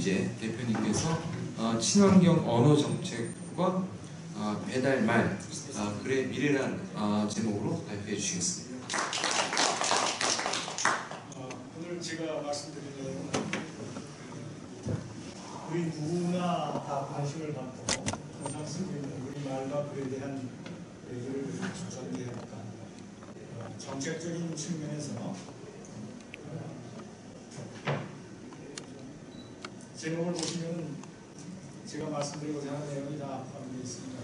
이제 대표님께서 친환경 언어 정책과 배달 말 글의 미래라는 제목으로 발표해 주시겠습니다. 오늘 제가 말씀드린 내용은 우리 누구나 다 관심을 갖고 항상 쓰고 있는 우리말과 글에 대한 얘기를 전개해볼까. 정책적인 측면에서 제목을 보시면 제가 말씀드리고자 하는 내용이 다 포함되어 있습니다.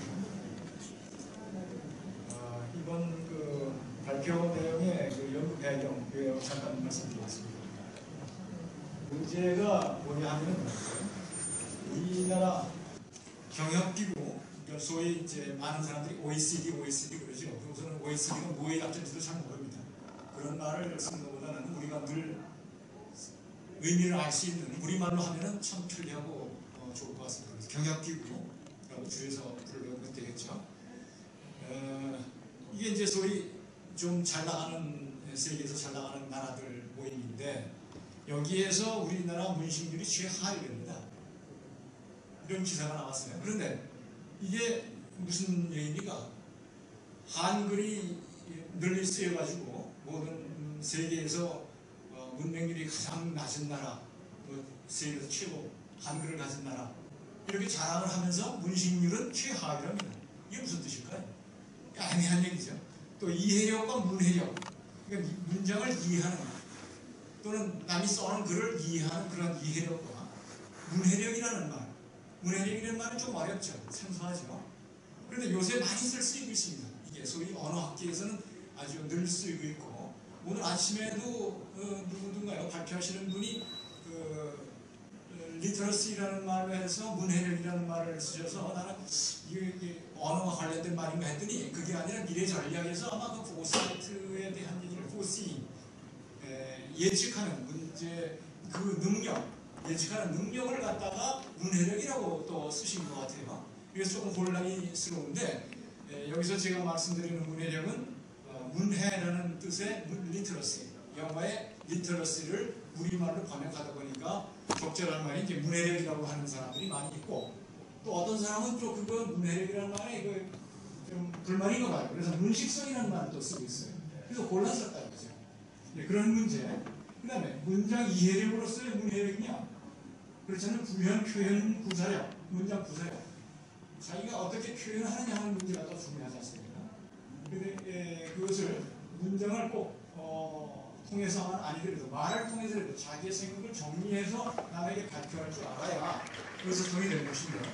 이번 발표 내용의 연구 배경 잠깐 말씀드리겠습니다. 문제가 뭐냐 하면 우리나라 경협기구, 그러니까 소위 이제 많은 사람들이 OECD 그러죠. 우선은 OECD가 뭐의 약자인지도 잘 모릅니다. 그런 말을 쓰는 것보다는 우리가 늘 의미를 알 수 있는 우리말로 하면은 참 편리하고 좋을 것 같습니다. 그래서 경협기구라고 줄여서 부르면 되겠죠. 이게 이제 소위 좀 잘 나가는 세계에서 잘 나가는 나라들 모임인데 여기에서 우리나라 문식률이 최하위입니다. 이런 기사가 나왔어요. 그런데 이게 무슨 얘기입니까? 한글이 널리 쓰여가지고 모든 세계에서 문맹률이 가장 낮은 나라, 세계에서 최고 한글을 가진 나라 이렇게 자랑을 하면서 문식률은 최하위랍니다. 이게 무슨 뜻일까요? 애매한 얘기죠. 또 이해력과 문해력, 그러니까 문장을 이해하는 또는 남이 써놓은 글을 이해하는 그런 이해력과 문해력이라는 말, 문해력이라는 말은 좀 어렵죠. 생소하죠. 그런데 요새 많이 쓰이고 있습니다. 이게 소위 언어학계에서는 아주 늘 쓰이고 있고 오늘 아침에도 누군가요? 발표하시는 분이 리터러시라는 말로 해서 문해력이라는 말을 쓰셔서 나는 이게 언어와 관련된 말인가 했더니 그게 아니라 미래 전략에서 아마 그 포사이트에 대한 얘기를 포시 예측하는 문제 그 능력 예측하는 능력을 갖다가 문해력이라고 또 쓰신 것 같아요. 그래서 조금 혼란스러운데 여기서 제가 말씀드리는 문해력은 문해라는 뜻의 리터러시 영어의 리터러시를 우리말로 번역하다 보니까 적절한 말이 이제 문해력이라고 하는 사람들이 많이 있고 또 어떤 사람은 또 그거 문해력이라는 말에 좀 불만인가 봐요. 그래서 문식성이라는 말을 또 쓰고 있어요. 그래서 곤란스럽다는 거죠. 네, 그런 문제. 그 다음에 문장 이해력으로서의 문해력이냐? 그렇잖아요. 구현, 표현, 구사력, 문장 구사력. 자기가 어떻게 표현하느냐 하는 문제가 더 중요하지 않습니까? 근데 그것을 문장을 꼭 통해서만 아니더라도 말을 통해서라도 자기의 생각을 정리해서 남에게 발표할 줄 알아야 그것을 통이 되는 것입니다.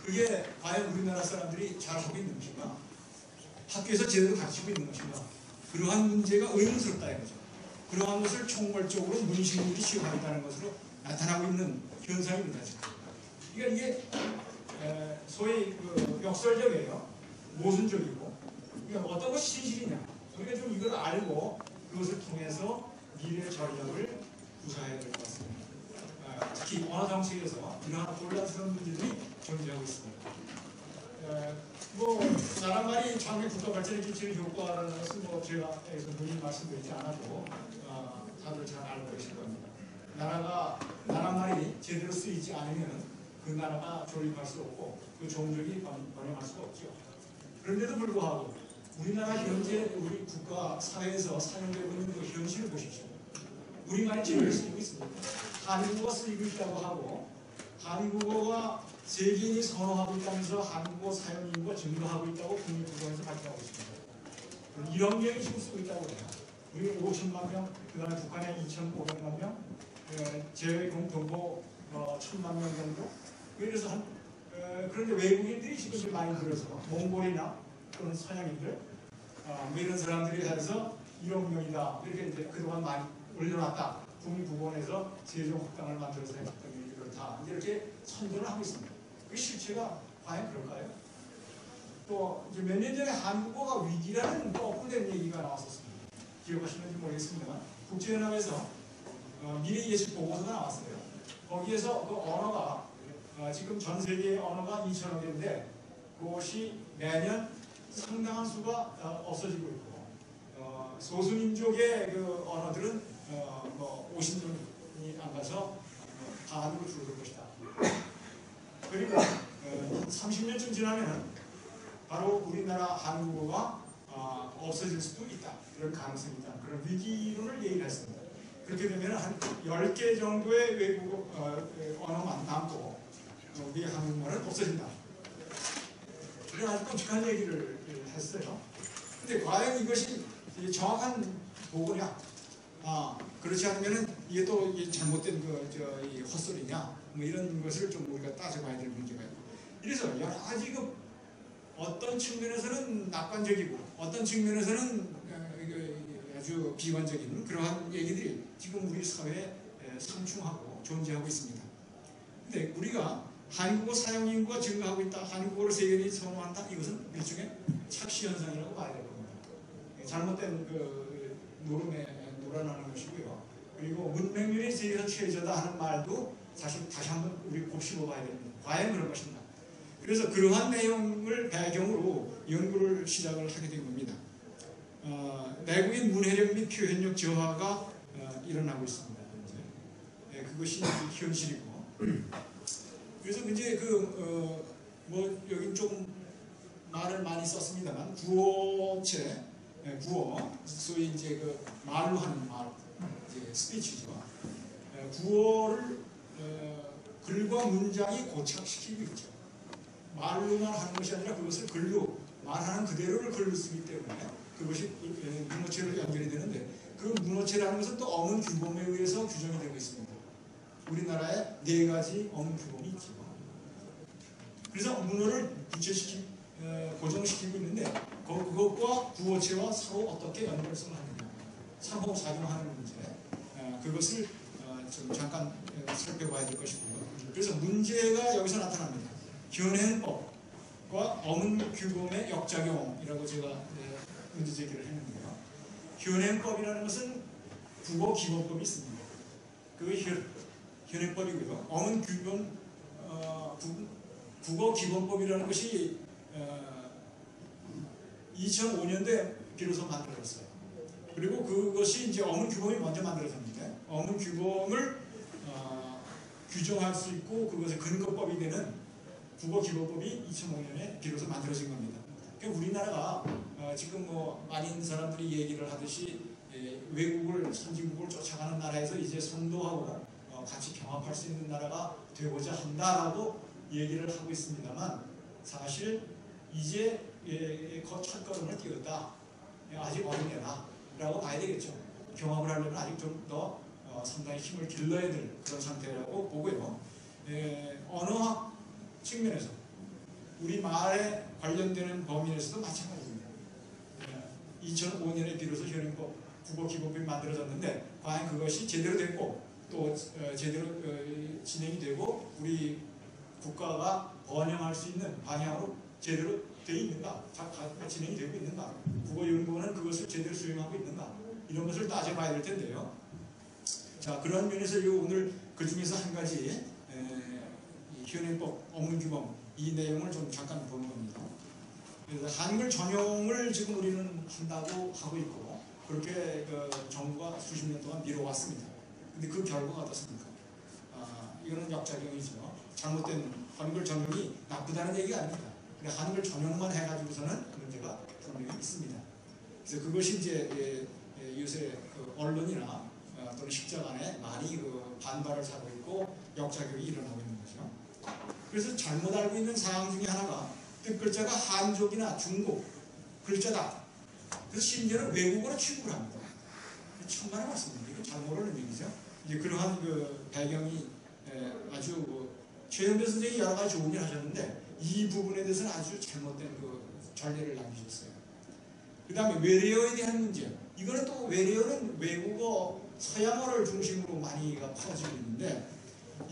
그게 과연 우리나라 사람들이 잘하고 있는 것인가? 학교에서 제대로 가르치고 있는 것인가? 그러한 문제가 의문스럽다 이거죠. 그러한 것을 총괄적으로 문식률이 취급하고 있는 것으로 나타나고 있는 현상입니다. 그러니까 이게 소위 역설적이에요. 모순적이고 그러니까 어떤 것이 진실이냐. 우리가 좀 이걸 알고 그것을 통해서 미래 전략을 구사해야 될 것 같습니다. 특히 언어 정책에서 이러한 혼란스러운 문제들이 존재하고 있습니다. 나라 말이 장기 국가 발전에 끼치는 효과라는 것은 제가 여기서 누님 말씀드리지 않아도 다들 잘 알고 계실 겁니다. 나라 말이 제대로 쓰이지 않으면 그 나라가 존립할 수 없고 그 종족이 번영할 수가 없죠. 그런데도 불구하고 우리나라 현재 우리 국가 사회에서 사용되고 있는 그 현실을 보십시오. 우리말이 제대로 쓰이고 있습니다. 한국어가 쓰이고 있다고 하고 한국어가 세계인이 선호하고 있다면서 한국어 사용 인구가 증가하고 있다고 국립국어에서 발표하고 있습니다. 1억 명이 지금 쓰고 있다고 해요. 우리 5천만 명, 그 다음에 북한에 2,500만 명, 제외 동포 1,000만 명 정도. 그래서 그런데 외국인들이 지금 많이 들어서 몽골이나 또는 서양인들 이런 사람들이 해서 1억 명이다 이렇게 이제 그동안 많이 올려놨다. 국립국어원에서 세종 학당을 만들어서 했던 일이 그렇다. 이렇게 선전을 하고 있습니다. 그 실체가 과연 그럴까요? 또 몇 년 전에 한국어가 위기라는 또 헛된 얘기가 나왔었습니다. 기억하시는지 모르겠습니다만 국제연합에서 미래 예측 보고서가 나왔어요. 거기에서 그 언어가 지금 전 세계의 언어가 2천여 개인데 그것이 매년 상당한 수가 없어지고 있고 소수민족의 그 언어들은 50년이 안 가서 반으로 줄어들 것이다. 그리고 30년쯤 지나면 바로 우리나라 한국어가 없어질 수도 있다. 이런 가능성이 있다. 그런 위기론을 얘기를 했습니다. 그렇게 되면 한 10개 정도의 외국어 언어만 남고 우리 한국말은 없어진다. 이런 아주 끔찍한 얘기를 했어요. 근데 과연 이것이 정확한 보고냐? 그렇지 않으면 이게 또 잘못된 이 헛소리냐? 뭐 이런 것을 좀 우리가 따져봐야 될 문제가 있고. 그래서 여러 가지 어떤 측면에서는 낙관적이고 어떤 측면에서는 아주 비관적인 그러한 얘기들이 지금 우리 사회에 상충하고 존재하고 있습니다. 근데 우리가 한국어 사용 인구가 증가하고 있다, 한국어를 세계인이 선호한다, 이것은 일종의 착시 현상이라고 봐야 될 겁니다. 잘못된 노름에 놀아나는 것이고요. 그리고 문맹률이 세계에서 최저다 하는 말도 사실 다시 한번 우리 곱씹어 봐야 됩니다. 과연 그런 것인가? 그래서 그러한 내용을 배경으로 연구를 시작을 하게 된 겁니다. 내국인 문해력 및 표현력 저하가 일어나고 있습니다. 그것이 현실이고. 그래서 이제 여기 좀 말을 많이 썼습니다만 구어체, 구어, 소위 이제 말로 하는 말, 이제 스피치죠. 구어를 글과 문장이 고착시키고 있죠. 말로만 하는 것이 아니라 그것을 글로 말하는 그대로를 글로 쓰기 때문에 그것이 문어체로 연결이 되는데 그 문어체라는 것은 또 어문 규범에 의해서 규정이 되고 있습니다. 우리나라에 4가지 어문 규범이 있죠. 그래서 문어를 고정시키고 있는데 그것과 구어체와 서로 어떻게 연결성을 하느냐, 상호작용하는 문제, 그것을 좀 잠깐 살펴봐야 될 것이고요. 그래서 문제가 여기서 나타납니다. 현행법과 어문 규범의 역작용이라고 제가 문제 제기를 했는데요. 현행법이라는 것은 국어 기본법이 있습니다. 그게 현행법이고요. 어문 규범, 국어 기본법이라는 것이 2005년도에 비로소 만들어졌어요. 그리고 그것이 이제 어문 규범이 먼저 만들어졌는데 어문 규범을 규정할 수 있고 그것의 근거법이 되는 국어 기본법이 2005년에 비로소 만들어진 겁니다. 그러니까 우리나라가 지금 많은 사람들이 얘기를 하듯이 외국을 선진국을 쫓아가는 나라에서 이제 선도하고 같이 경합할 수 있는 나라가 되고자 한다라고 얘기를 하고 있습니다만 사실 이제 첫걸음을 띄웠다. 아직 어린애다라고 봐야 되겠죠. 경합을 하려면 아직 좀 더 상당히 힘을 길러야 될 그런 상태라고 보고요. 언어학 측면에서 우리 말에 관련되는 범위에서도 마찬가지입니다. 2005년에 비로소 현행법 국어기본법이 만들어졌는데 과연 그것이 제대로 됐고 또 제대로 진행이 되고 우리 국가가 번영할 수 있는 방향으로 제대로 되어 있는가, 진행이 되고 있는가, 국어연구원은 그것을 제대로 수행하고 있는가, 이런 것을 따져봐야 될 텐데요. 자, 그런 면에서 오늘 그 중에서 한 가지 현행법, 어문규범 이 내용을 좀 잠깐 보는 겁니다. 그래서 한글 전용을 지금 우리는 한다고 하고 있고 그렇게 정부가 수십 년 동안 미뤄왔습니다. 근데 그 결과가 어떻습니까? 이거는 역작용이죠. 잘못된 한글 전용이 나쁘다는 얘기가 아닙니다. 근데 한글 전용만 해가지고서는 문제가 분명히 있습니다. 그래서 그것이 이제 요새 언론이나 또는 십자간에 많이 반발을 사고 있고 역작용이 일어나고 있는 거죠. 그래서 잘못 알고 있는 사항 중에 하나가 뜻글자가 한족이나 중국 글자다. 그래서 심지어는 외국어로 취급을 합니다. 천만에 맞습니다. 이거 잘 모르는 얘기죠. 이제 그러한 배경이 아주 최현배 선생님이 여러 가지 좋은 일 하셨는데 이 부분에 대해서는 아주 잘못된 전례를 남기셨어요. 그 다음에 외래어에 대한 문제. 이거는 또 외래어는 외국어 서양어를 중심으로 많이가 퍼지고 있는데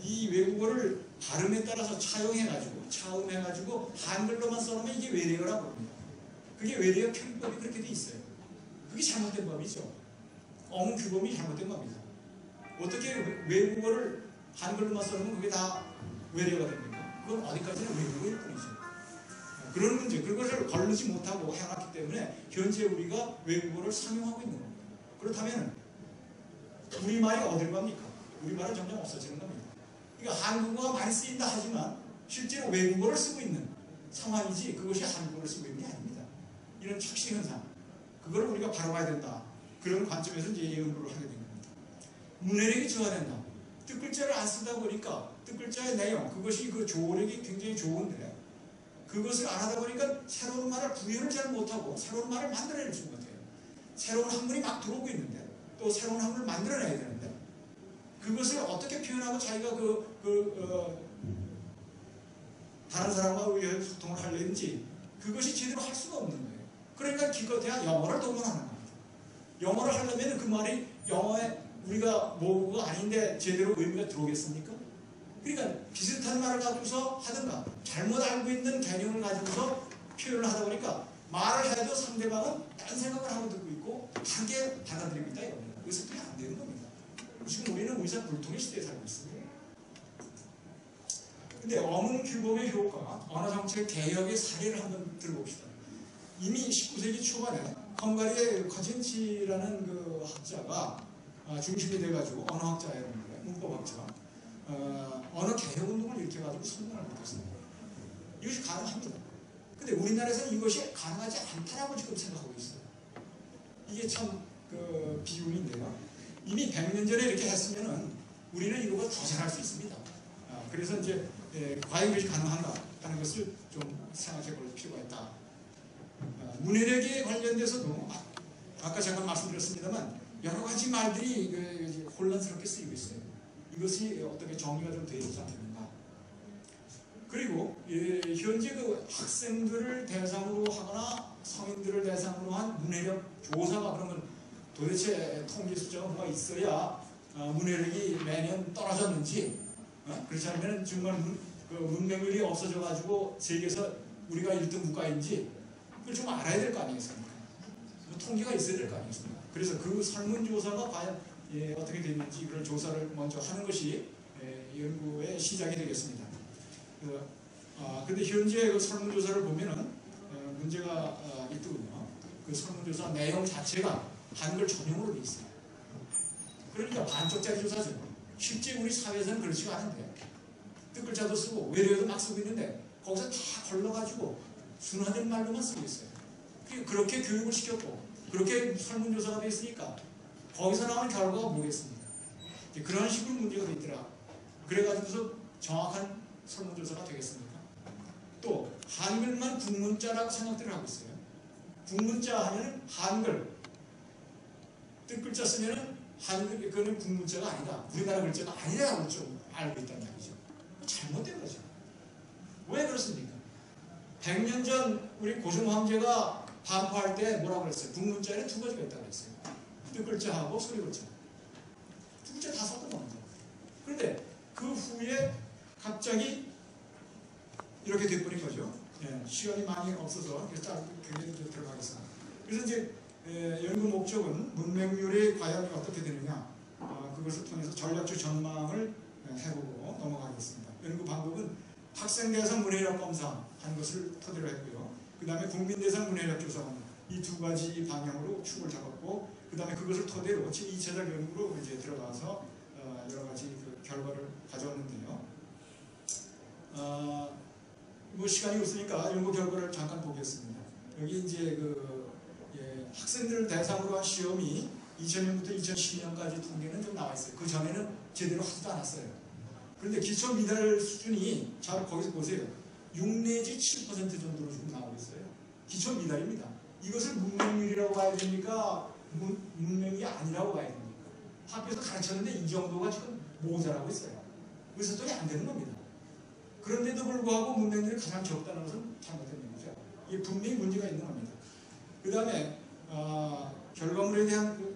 이 외국어를 발음에 따라서 차음해가지고 한글로만 써놓으면 이게 외래어라고 합니다. 그게 외래어 표기법이 그렇게 돼 있어요. 그게 잘못된 법이죠. 어문 규범이 잘못된 겁니다. 어떻게 외국어를 한글로만 써놓으면 그게 다 외래어가 됩니까? 그건 어디까지나 외국어일 뿐이죠. 그런 문제, 그것을 거르지 못하고 해놨기 때문에 현재 우리가 외국어를 상용하고 있는 겁니다. 그렇다면 우리말이 어딜 갑니까? 우리말은 점점 없어지는 겁니다. 그러니까 한국어가 많이 쓰인다 하지만 실제로 외국어를 쓰고 있는 상황이지 그것이 한국어를 쓰고 있는 게 아닙니다. 이런 착시 현상, 그걸 우리가 바라봐야 된다. 그런 관점에서 이제 연구를 하게 된 겁니다. 문해력이 저하된다. 뜻글자를 안 쓰다 보니까 뜻글자의 내용, 그것이 그 조력이 굉장히 좋은데 그것을 안 하다 보니까 새로운 말을 구현을 잘 못하고 새로운 말을 만들어낼 수 못해요. 새로운 한문이 막 들어오고 있는데 또 새로운 한문을 만들어내야 되는데 그것을 어떻게 표현하고 자기가 다른 사람과 의견 소통을 하려는지 그것이 제대로 할 수가 없는 거예요. 그러니까 기껏해야 영어를 동원하는 겁니다. 영어를 하려면 그 말이 영어에 우리가 모국어가 아닌데 제대로 의미가 들어오겠습니까? 그러니까 비슷한 말을 가지고서 하든가 잘못 알고 있는 개념을 가지고서 표현을 하다 보니까 말을 해도 상대방은 다른 생각을 하고 듣고 있고 다르게 받아들이고 있다 이겁니다. 그래서 그게 안 되는 겁니다. 지금 우리는 의사불통의 시대에 살고 있습니다. 근데 어문 규범의 효과, 언어정책 개혁의 사례를 한번 들어봅시다. 이미 19세기 초반에 헝가리의 커진치라는 그 학자가 중심이 돼가지고 언어학자예요, 문법학자. 언어 개혁 운동을 일으켜가지고 성공을 못했습니다. 이것이 가능합니다. 근데 우리나라에서는 이것이 가능하지 않다라고 지금 생각하고 있어요. 이게 참 그 비운인데요. 이미 100년 전에 이렇게 했으면은 우리는 이거보다 더 잘할 수 있습니다. 그래서 이제 과연 이것이 가능한가 하는 것을 좀 생각해 볼 필요가 있다. 문해력에 관련돼서도 아까 잠깐 말씀드렸습니다만 여러 가지 말들이 혼란스럽게 쓰이고 있어요. 이것이 어떻게 정리가 좀 되어 있지 않겠는가. 그리고 현재 그 학생들을 대상으로 하거나 성인들을 대상으로 한 문해력 조사가 그러면 도대체 통계 숫자가 뭐가 있어야 문해력이 매년 떨어졌는지 그렇지 않으면 정말 그 문맹률이 없어져가지고 세계에서 우리가 1등 국가인지 그걸 좀 알아야 될 거 아니겠습니까? 통계가 있어야 될 거 아니겠습니까? 그래서 그 설문조사가 과연 어떻게 됐는지 그런 조사를 먼저 하는 것이 연구의 시작이 되겠습니다. 근데 현재 그 설문조사를 보면은 문제가 있더군요. 그 설문조사 내용 자체가 한글 전용으로 되어 있어요. 그러니까 반쪽짜리 조사죠. 실제 우리 사회에서는 그렇지가 않은데 뜻글자도 쓰고 외래어도 막 쓰고 있는데 거기서 다 걸러가지고 순화된 말로만 쓰고 있어요. 그렇게 교육을 시켰고 그렇게 설문조사가 되어 있으니까 거기서 나오는 결과가 뭐겠습니까? 그런 식으로 문제가 있더라. 그래가지고서 정확한 설문조사가 되겠습니까? 또 한글만 국문자라고 생각들을 하고 있어요. 국문자 하면은 한글 뜻글자 쓰면은 한글 그거는 국문자가 아니다. 우리나라 글자가 아니라고 좀 알고 있단 말이죠. 잘못된 거죠. 왜 그렇습니까? 100년 전 우리 고종 황제가 반포할 때 뭐라고 그랬어요? 국문자에는 두 가지가 있다고 그랬어요. 뜻글자하고 소리글자. 두 글자 다 섞은 겁니다. 그런데 그 후에 갑자기 이렇게 돼버린 거죠. 시간이 많이 없어서 굉장히 좀 들어가겠습니다. 그래서 이제 연구 목적은 문맹률이 과연 어떻게 되느냐 그것을 통해서 전략적 전망을 해보고 넘어가겠습니다. 연구 방법은 학생 대상 문해력 검사 하는 것을 토대로 했고요. 그 다음에 국민 대상 문해력 조사 이 두 가지 방향으로 축을 잡았고 그 다음에 그것을 토대로 2차적 연구로 이제 들어가서 여러 가지 그 결과를 가져왔는데요. 뭐 시간이 없으니까 연구 결과를 잠깐 보겠습니다. 여기 이제 학생들을 대상으로 한 시험이 2000년부터 2010년까지 통계는 좀 나와 있어요. 그 전에는 제대로 하지도 않았어요. 그런데 기초 미달 수준이 잘 거기서 보세요. 6 내지 7% 정도로 지금 나오고 있어요. 기초 미달입니다. 이것을 문맹률이라고 봐야 됩니까? 문맹이 아니라고 봐야 됩니까? 학교에서 가르쳤는데 이 정도가 지금 모자라고 있어요. 의사소통이 안 되는 겁니다. 그런데도 불구하고 문맹률이 가장 적다는 것은 잘못된 얘기죠. 이게 분명히 문제가 있는 겁니다. 그 다음에 결과물에 대한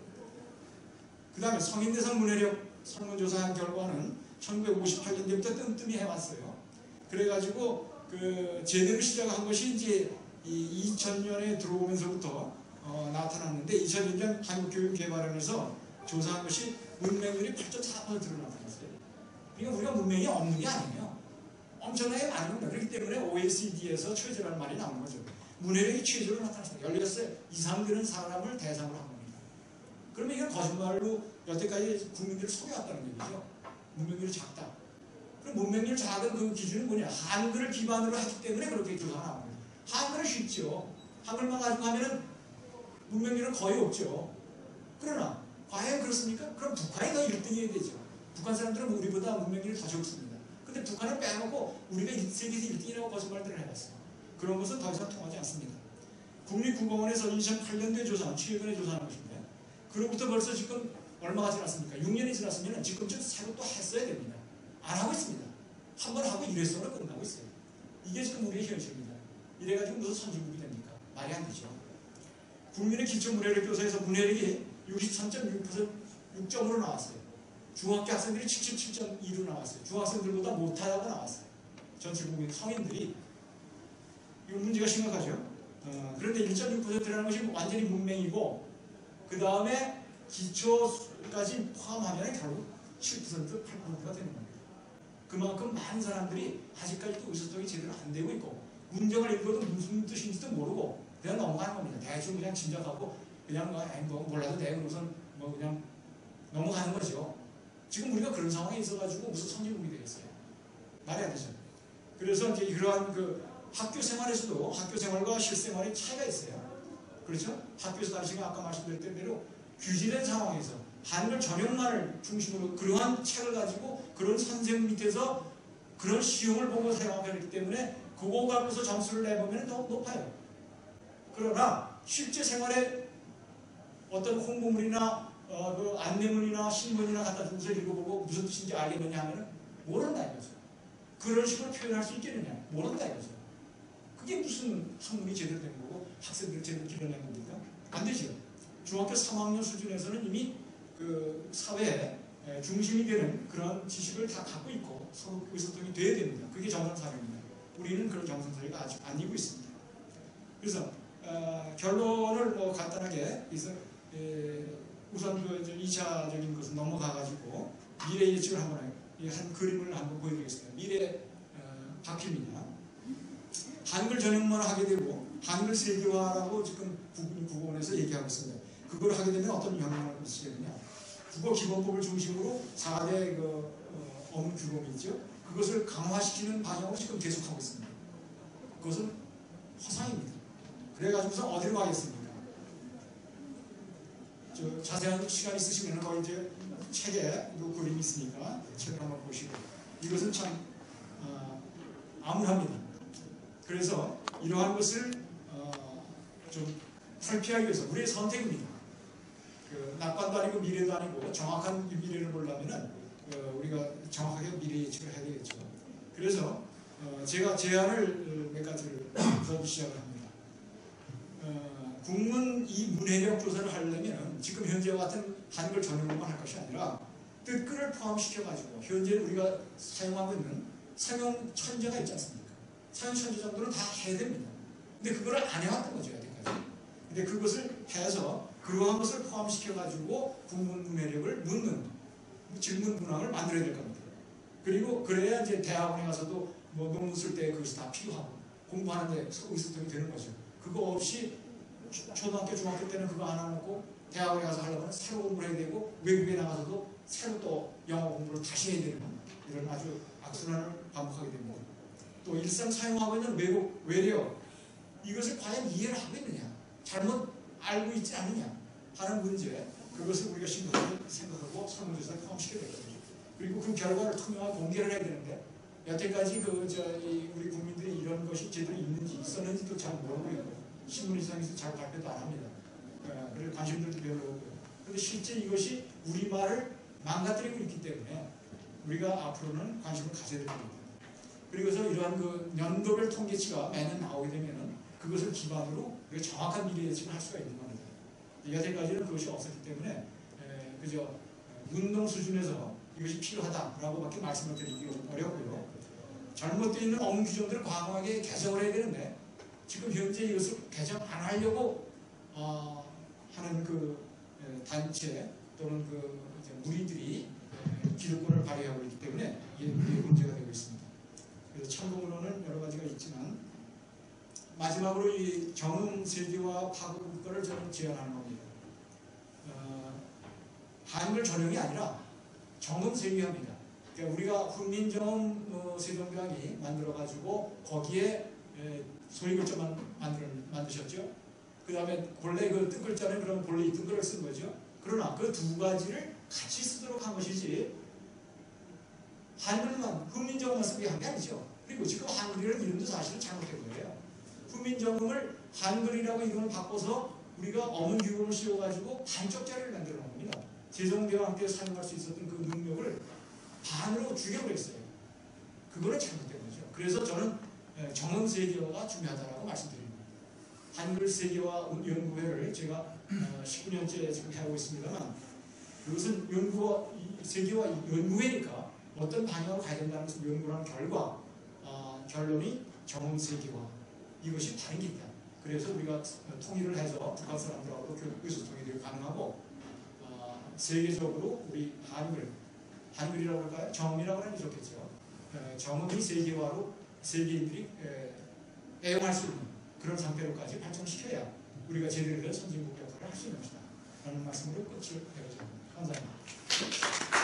그 다음에 성인 대상 문해력 설문조사한 결과는 1958년부터 뜸뜸이 해왔어요. 그래가지고 제대로 시작한 것이 이제 2000년에 들어오면서부터 나타났는데 2001년 한국교육개발원에서 조사한 것이 문맹률이 8.4%로 나타났어요. 그러니까 우리가 문맹이 없는 게 아니에요. 엄청나게 많은 겁니다. 그렇기 때문에 OECD에서 최저라는 말이 나오는 거죠. 문해력이 최저로 나타났습니다. 16살 이상 되는 사람을 대상으로 한 겁니다. 그러면 이건 거짓말로 여태까지 국민들을 속여왔다는 얘기죠. 문맹률이 작다. 그럼 문맹률 작은 그 기준은 뭐냐? 한글을 기반으로 하기 때문에 그렇게 조사가 나옵니다. 한글은 쉽죠. 한글만 가지고 하면은 문맹률은 거의 없죠. 그러나 과연 그렇습니까? 그럼 북한이 더 1등이어야 되죠. 북한 사람들은 우리보다 문맹률이 더 적습니다. 근데 북한을 빼놓고 우리가 세계에서 1등이라고 거짓말들을 해봤어요. 그런 것은 더 이상 통하지 않습니다. 국립국어원에서 2008년도에 조사한, 최근에 조사한 것인데, 그로부터 벌써 지금 얼마가 지났습니까? 6년이 지났으면 지금쯤 새로 또 했어야 됩니다. 안 하고 있습니다. 한 번 하고 일회성으로 끝나고 있어요. 이게 지금 우리의 현실입니다. 이래가지고 무슨 선진국이 됩니까? 말이 안 되죠. 국민의 기초문해력 조사에서 문해력이 63.6%로 나왔어요. 중학교 학생들이 77.2로 나왔어요. 중학생들보다 못하다고 나왔어요. 전체 국민 성인들이. 이거 문제가 심각하죠. 그런데 1.6%라는 것이 완전히 문맹이고, 그 다음에 기초까지 포함하면 결국 7%, 8%가 되는 겁니다. 그만큼 많은 사람들이 아직까지도 의사소통이 제대로 안 되고 있고, 문장을 읽어도 무슨 뜻인지도 모르고 그냥 넘어가는 겁니다. 대충 그냥 짐작하고 그냥 뭐 몰라도 되고 우선 뭐 그냥 넘어가는 거죠. 지금 우리가 그런 상황에 있어가지고 무슨 선진국이 되겠어요? 말이 안 되죠. 그래서 이제 이러한 그 학교 생활에서도 학교 생활과 실생활의 차이가 있어요. 그렇죠? 학교에서 다시 아까 말씀드렸던 대로 규제된 상황에서 한글 전형만을 중심으로 그러한 책을 가지고 그런 선생 밑에서 그런 시험을 보고 사용하게 되기 때문에 그거 갖고서 점수를 내보면 더 높아요. 그러나 실제 생활에 어떤 홍보물이나 그 안내문이나 신문이나 갖다 주면서 읽어보고 무슨 뜻인지 알겠느냐 하면 모른다 이거죠. 그런 식으로 표현할 수 있겠느냐? 모른다 이거죠. 그게 무슨 학문이 제대로 된 거고 학생들을 제대로 길러낸 겁니까? 안 되죠. 중학교 3학년 수준에서는 이미 그 사회의 중심이 되는 그런 지식을 다 갖고 있고 서로 의사소통이 돼야 됩니다. 그게 정상사회입니다. 우리는 그런 정상사회가 아직 안 이고 있습니다. 그래서 결론을 뭐 간단하게 우선 그 2차적인 것을 넘어가가지고 미래 예측을 한번 해요. 한 그림을 한번 보여드리겠습니다. 미래 바뀝니다. 한글 전형만 하게 되고 한글 세계화라고 지금 국어원에서 얘기하고 있습니다. 그걸 하게 되면 어떤 영향을 미치겠느냐? 국어기본법을 중심으로 4대 어문 규범이 있죠. 그것을 강화시키는 방향으로 지금 계속하고 있습니다. 그것은 허상입니다. 그래가지고서 어디로 가겠습니까? 자세한 시간 있으시면 거기 이제 책에 그림이 있으니까 책을 한번 보시고 이것은 참 암울합니다. 그래서 이러한 것을 좀 탈피하기 위해서 우리의 선택입니다. 낙관도 아니고 미래도 아니고 정확한 미래를 보려면은 우리가 정확하게 미래 예측을 해야 되겠죠. 그래서 제가 제안을 몇 가지를 시작을 합니다. 국문 이 문해력 조사를 하려면 지금 현재와 같은 한글 전형만 할 것이 아니라 뜻글을 포함시켜가지고 현재 우리가 사용하고 있는 사용 천재가 있지 않습니까? 사용 천재 정도는 다 해야 됩니다. 근데 그거를 안 해왔던 거죠, 여태까지. 근데 그것을 해서 그러한 것을 포함시켜가지고 국문 문해력을 묻는 질문 문항을 만들어야 될 겁니다. 그리고 그래야 이제 대학원에 가서도 뭐 논문 쓸 때 그것이 다 필요하고 공부하는데 의사소통이 되는 거죠. 그거 없이 초등학교, 중학교 때는 그거 안 해놓고 대학원에 가서 하려면 새로 공부를 해야 되고 외국에 나가서도 새로 또 영어 공부를 다시 해야 되는 이런 아주 악순환을 반복하게 됩니다. 또 일상 사용하고 있는 외국 외래어 이것을 과연 이해를 하고 있느냐, 잘못 알고 있지 않느냐 하는 문제, 그것을 우리가 심각하게 생각하고 설문조사에 포함시켜야 되거든요. 그리고 그 결과를 투명하게 공개를 해야 되는데 여태까지 우리 국민들이 이런 것이 제대로 있는지 있었는지도 잘 모르고 있고 신문지상에서 잘 발표도 안 합니다. 그리고 관심들도 별로 없고요. 그런데 실제 이것이 우리말을 망가뜨리고 있기 때문에 우리가 앞으로는 관심을 가져야 될 겁니다. 그리고서 이러한 그 연도별 통계치가 매년 나오게 되면은 그것을 기반으로 우리가 정확한 미래 예측을 할 수가 있는 겁니다. 여태까지는 그것이 없었기 때문에 그저 운동 수준에서 이것이 필요하다라고밖에 말씀을 드리기 어렵고요. 잘못되어 있는 어문 규정들을 과감하게 개정을 해야 되는데 지금 현재 이것을 개정 안 하려고 하는 그 단체 또는 그 무리들이 기득권을 발휘하고 있기 때문에 이게 문제가 되고 있습니다. 그래서 참고문헌은 여러 가지가 있지만 마지막으로 이 정음 세계화 파급 국가를 저는 제안하는 겁니다. 한글 전형이 아니라 정음 세계화입니다. 그러니까 우리가 훈민정음 세종대왕이 만들어가지고 거기에 소위 글자만 만드셨죠. 그 다음에 본래 그 뜬글자는 그럼 본래 이 뜬글을 쓴 거죠. 그러나 그 두 가지를 같이 쓰도록 한 것이지 한글만 훈민정음만 쓰게 한 게 아니죠. 그리고 지금 한글이라는 이름도 사실은 잘못된 거예요. 훈민정음을 한글이라고 이름을 바꿔서 우리가 어문 규범을 씌워가지고 반쪽짜리를 만들어 놓은 겁니다. 세종대왕 때 사용할 수 있었던 그 능력을 반으로 줄여버렸어요. 그거는 잘못된 거죠. 그래서 저는 정음 세계화가 중요하다고 말씀드립니다. 한글 세계화 연구회를 제가 19년째 지금 해오고 있습니다만 그것은 세계화 연구회니까 어떤 방향으로 가야 된다는 것을 연구를 한 결과 결론이 정음 세계화 이것이 다른 게 있다. 그래서 우리가 통일을 해서 북한 사람들하고도 의사소통이 되게 가능하고 세계적으로 우리 한글이라고 할까요? 정음이라고 하는 게 좋겠죠. 정음이 세계화로 세계인들이 애용할 수 있는 그런 상태로까지 발전시켜야 우리가 제대로 된 선진국 역할을 할 수 있는 것이다. 라는 말씀으로 끝을 내려줍니다. 감사합니다.